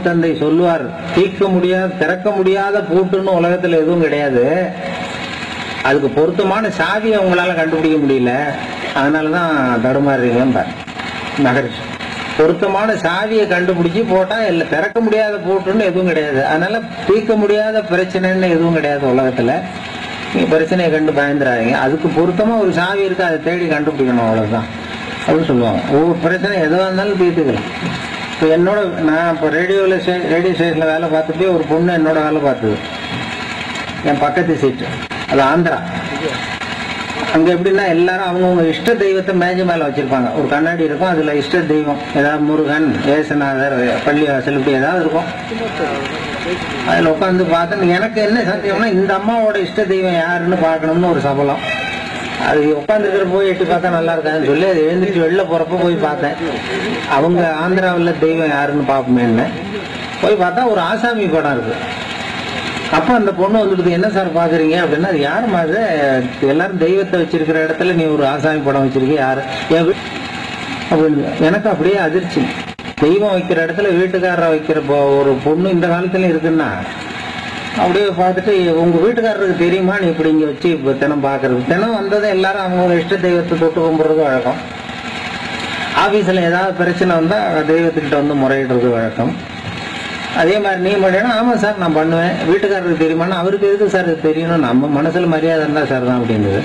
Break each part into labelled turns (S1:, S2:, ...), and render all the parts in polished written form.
S1: தந்தை சொல்லுவார், திறக்க முடியாத பூட்டுன்னு உலகத்துல எதுவும் கிடையாது, அதுக்கு பொருத்தமான சாவியை உங்களால கண்டுபிடிக்க முடியல, அதனாலதான் தடுமாறுறீங்க. மகரிஷி பொருத்தமான சாவியை கண்டுபிடிச்சி போட்டா இல்ல, திறக்க முடியாத பூட்டுன்னு எதுவும் கிடையாது, அதனால தீர்க்க முடியாத பிரச்சனைன்னு எதுவும் கிடையாது உலகத்துல. நீங்க பிரச்சனையை கண்டு பயந்துடாதீங்க, அதுக்கு பொருத்தமா ஒரு சாவி இருக்கு, அதை தேடி கண்டுபிடிக்கணும், அவ்வளவுதான் அப்படின்னு சொல்லுவாங்க. ஒவ்வொரு பிரச்சனை எதுவாக இருந்தாலும் தீர்த்துக்கலாம். இப்போ என்னோட நான் இப்போ ரேடியோ ஸ்டேஷன்ல வேலை பார்த்துட்டு ஒரு பொண்ணு என்னோட வேலை பார்த்தது, என் பக்கத்து சீட்டு, அது ஆந்திரா. அங்க எப்படின்னா எல்லாரும் அவங்கவுங்க இஷ்ட தெய்வத்தை மேஜை மேல வச்சிருப்பாங்க, ஒரு கண்ணாடி இருக்கும், அதுல இஷ்ட தெய்வம் ஏதாவது முருகன், ஏசுநாதர், பள்ளிவாசல், இப்படி ஏதாவது இருக்கும். அதுல உட்காந்து பார்த்தேன். எனக்கு என்ன சந்தேகம்னா, இந்த அம்மாவோட இஷ்ட தெய்வம் யாருன்னு பார்க்கணும்னு ஒரு சபலம். அது உட்காந்துருக்கிற போய் எட்டி பார்த்தா நல்லா இருக்காதுன்னு சொல்லி அது எழுந்திரிச்சு வெளில போறப்ப போய் பார்த்தேன். அவங்க ஆந்திராவில் தெய்வம் யாருன்னு பார்ப்போமேன்னு போய் பார்த்தா ஒரு ஆசாமி படம் இருக்கு. அப்ப அந்த பொண்ணு வந்துட்டு, என்ன சார் பாக்குறீங்க அப்படின்னா, அது யாருமா அது, எல்லாரும் தெய்வத்தை வச்சிருக்கிற இடத்துல நீ ஒரு ஆசாமி படம் வச்சிருக்க, யாரு அப்படின்னு. எனக்கு அப்படியே அதிர்ச்சி. தெய்வம் வைக்கிற இடத்துல வீட்டுக்காரரை வைக்கிற ஒரு பொண்ணு இந்த காலத்துல இருக்குன்னா, அப்படியே பார்த்துட்டு, உங்க வீட்டுக்காரருக்கு தெரியுமா நீ இப்படி இங்க வச்சு இப்ப தினம் பாக்குறது, தினம் வந்ததை எல்லாரும் அவங்க இஷ்ட தெய்வத்தை தொட்டு கும்பிடுறது வழக்கம். ஆபீஸ்ல ஏதாவது பிரச்சனை வந்தா தெய்வத்துக்கிட்ட வந்து முறையிடுறது வழக்கம். அதே மாதிரி நீ பண்ணா, ஆமா சார் நான் பண்ணுவேன், வீட்டுக்காரருக்கு தெரியுமானா, அவருக்கு எதுக்கு சார் இது தெரியணும், நம்ம மனசுல மரியாதை இருந்தா சார் தான் அப்படின்றது.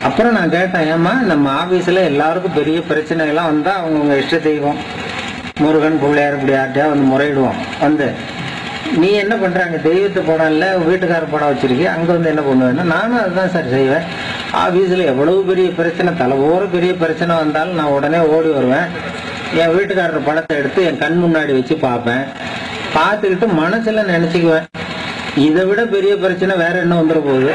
S1: அப்புறம் நான் கேட்டேன், ஏமா நம்ம ஆபீஸ்ல எல்லாருக்கும் பெரிய பிரச்சனை எல்லாம் வந்தா அவங்க இஷ்ட தெய்வம் முருகன், பிள்ளையார், இப்படி யார்கிட்டயா வந்து முறையிடுவோம், வந்து நீ என்ன பண்றாங்க, தெய்வத்தை படம் இல்ல வீட்டுக்கார படம் வச்சிருக்கே, அங்க வந்து என்ன பண்ணுவேன்னா, நானும் அதுதான் சார் செய்வேன். ஆபீஸ்ல எவ்வளவு பெரிய பிரச்சனை, தலைவோர பெரிய பிரச்சனை வந்தாலும் நான் உடனே ஓடி வருவேன், என் வீட்டுக்காரர் படத்தை எடுத்து என் கண் முன்னாடி வச்சு பார்ப்பேன், பார்த்துக்கிட்டு மனசுல நினைச்சுக்குவேன், இதை விட பெரிய பிரச்சனை வேற என்ன வந்துட போகுது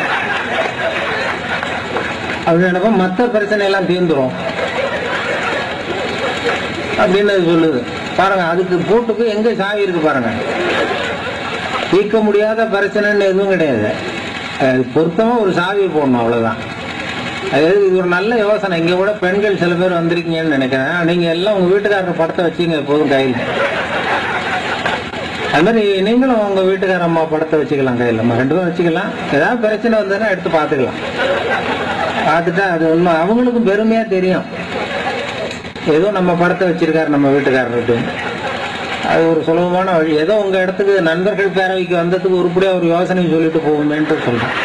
S1: அப்படின்னு நினைப்போம், மற்ற பிரச்சனை எல்லாம் தீர்ந்துரும் அப்படின்னு சொல்லுது. பாருங்க, அதுக்கு பூட்டுக்கு எங்க சாவி இருக்கு பாருங்க. தீர்க்க முடியாத பிரச்சனைன்னு எதுவும் கிடையாது, பொருத்தமா ஒரு சாவி போடணும், அவ்வளவுதான். அதாவது இது ஒரு நல்ல யோசனை. இங்க கூட பெண்கள் சில பேர் வந்திருக்கீங்கன்னு நினைக்கிறேன். நீங்க எல்லாம் உங்க வீட்டுக்காரர் படத்தை வச்சுங்க எப்போதும் கையில். அது மாதிரி நீங்களும் உங்க வீட்டுக்கார அம்மா படத்தை வச்சுக்கலாம் கையில், ரெண்டு பேரும் வச்சுக்கலாம். ஏதாவது பிரச்சனை வந்ததுன்னா எடுத்து பார்த்துக்கலாம். பார்த்துட்டா அது ஒன்றும் அவங்களுக்கும் பெருமையா தெரியும், ஏதோ நம்ம படத்தை வச்சிருக்காரு நம்ம வீட்டுக்காரர்கிட்ட. அது ஒரு சுலபமான வழி. ஏதோ உங்க இடத்துக்கு நண்பர்கள் பேரவைக்கு வந்ததுக்கு உருப்படியா ஒரு யோசனை சொல்லிட்டு போகுமேன்ட்டு சொல்றேன்.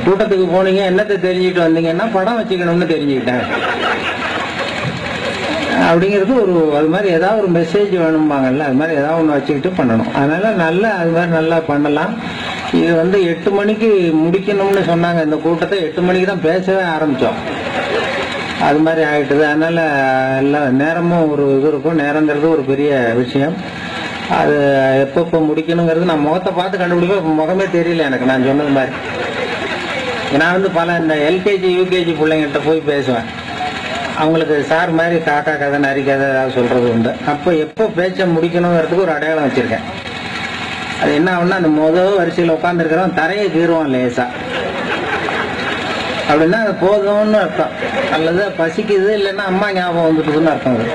S1: கூட்டத்துக்கு போனீங்க, என்னத்தை தெரிஞ்சுக்கிட்டு வந்தீங்கன்னா, படம் வச்சுக்கணும்னு தெரிஞ்சுக்கிட்டேன் அப்படிங்கிறது ஒரு, அது மாதிரி ஏதாவது ஒரு மெசேஜ் வேணும்பாங்கல்ல, அது மாதிரி ஏதாவது ஒன்று வச்சுக்கிட்டு பண்ணணும். அதனால நல்லா அது மாதிரி நல்லா பண்ணலாம். இது 8 மணிக்கு முடிக்கணும்னு சொன்னாங்க இந்த கூட்டத்தை, 8 மணிக்கு தான் பேசவே ஆரம்பித்தோம். அது மாதிரி ஆகிட்டுது. அதனால எல்லாம் நேரமும் ஒரு இது இருக்கும், நேரங்கிறது ஒரு பெரிய விஷயம். அது எப்பப்போ முடிக்கணுங்கிறது நான் முகத்தை பார்த்து கண்டுபிடிப்பேன், முகமே தெரியல எனக்கு. நான் சொன்னது மாதிரி நான் பல இந்த எல்கேஜி யூகேஜி பிள்ளைங்கிட்ட போய் பேசுவேன், அவங்களுக்கு சார் மாதிரி காக்கா கதை நரி கதை ஏதாவது சொல்றது உண்டு. அப்போ எப்போ பேச்சை முடிக்கணுங்கிறதுக்கு ஒரு அடையாளம் வச்சிருக்கேன். அது என்ன ஆகுன்னா, அந்த முதல் வரிசையில் உட்காந்துருக்கிறவன் தரையை கீறுவான் லேசா, அப்படின்னா அது போதும்னு அர்த்தம். அல்லது பசிக்குது, இல்லைன்னா அம்மா ஞாபகம் வந்துட்டுதுன்னு அர்த்தம். அது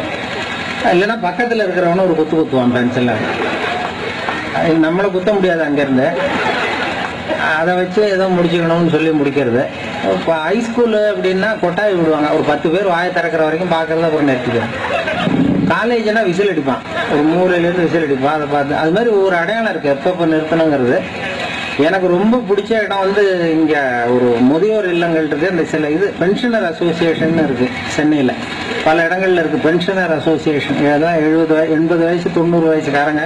S1: இல்லைன்னா பக்கத்தில் இருக்கிறவன ஒரு குத்து குத்துவான் பென்சில். நம்மளை குத்த முடியாது அங்கேருந்து, அதை வச்சு ஏதோ முடிச்சுக்கணும்னு சொல்லி முடிக்கிறது. இப்போ ஹைஸ்கூலு அப்படின்னா கொட்டாய் விடுவாங்க, ஒரு 10 பேர் வாயை திறக்கிற வரைக்கும் பார்க்கறத அப்புறம் நிறுத்திடுவாங்க. காலேஜ்னா விசில் அடிப்பான், ஒரு மூலையிலேருந்து விசில் அடிப்பான். அதை பார்த்து அது மாதிரி ஒரு அடையாளம் இருக்குது எப்போ நிறுத்தணுங்கிறது. எனக்கு ரொம்ப பிடிச்ச இடம் இங்கே ஒரு முதியோர் இல்லங்கள் இருக்குது. இந்த சில இது பென்ஷனர் அசோசியேஷன் இருக்குது சென்னையில், பல இடங்கள்ல இருக்குது பென்ஷனர் அசோசியேஷன். இதெல்லாம் 70 80 வயசு 90 வயசுக்காரங்க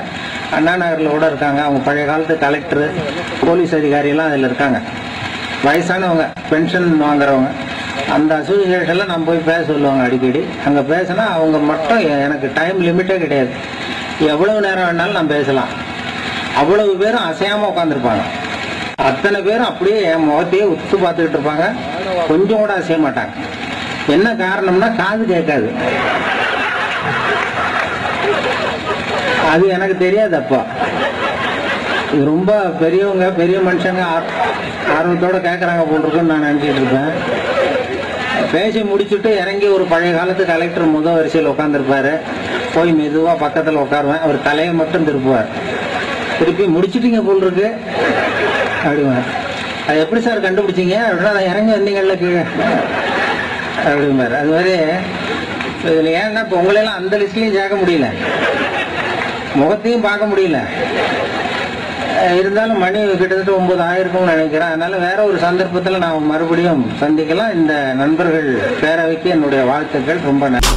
S1: அண்ணா நகரில் கூட இருக்காங்க. அவங்க பழைய காலத்து கலெக்டர், போலீஸ் அதிகாரியெல்லாம் அதில் இருக்காங்க, வயசானவங்க பென்ஷன் வாங்குறவங்க. அந்த அசோசியேஷனில் நான் போய் பேச சொல்லுவாங்க அடிக்கடி. அங்கே பேசினா அவங்க மட்டும், எனக்கு டைம் லிமிட்டே கிடையாது, எவ்வளவு நேரம் வேணாலும் நான் பேசலாம். அவ்வளவு பேரும் அசையாம உட்காந்துருப்பாங்க. அத்தனை பேரும் அப்படியே என் முகத்தையே உத்து பார்த்துக்கிட்டு இருப்பாங்க, கொஞ்சம் கூட அசைய மாட்டாங்க. என்ன காரணம்னா காது கேட்காது. அது எனக்கு தெரியாது அப்போ. இது ரொம்ப பெரியவங்க பெரிய மனுஷங்க ஆர்வத்தோட கேட்கறாங்க போல் இருக்குன்னு நான் நினைச்சிட்டு இருப்பேன். பேசி முடிச்சுட்டு இறங்கி ஒரு பழைய காலத்து கலெக்டர் முதல் வரிசையில் உட்காந்துருப்பாரு. போய் மெதுவா பக்கத்துல உட்காருவேன். அவர் தலையை மட்டும் திருப்புவார். திருப்பி முடிச்சுட்டீங்க போல் இருக்கு அப்படிவார். அது எப்படி சார் கண்டுபிடிச்சிங்க அப்படின்னா, இறங்கி வந்தீங்கல்ல கீழே அப்படிம்பாரு. அது மாதிரி இதுல ஏன்னா இப்ப உங்களையெல்லாம் அந்த லிஸ்ட்லயும் சேர்க்க முடியல, முகத்தையும் பார்க்க முடியல. இருந்தாலும் மணி கிட்டத்தட்ட 9 ஆயிருக்கும்னு நினைக்கிறேன். அதனால வேற ஒரு சந்தர்ப்பத்தில் நான் மறுபடியும் சந்திக்கலாம். இந்த நண்பர்கள் பேரவைக்கு என்னுடைய வாழ்த்துக்கள். ரொம்ப நன்றி.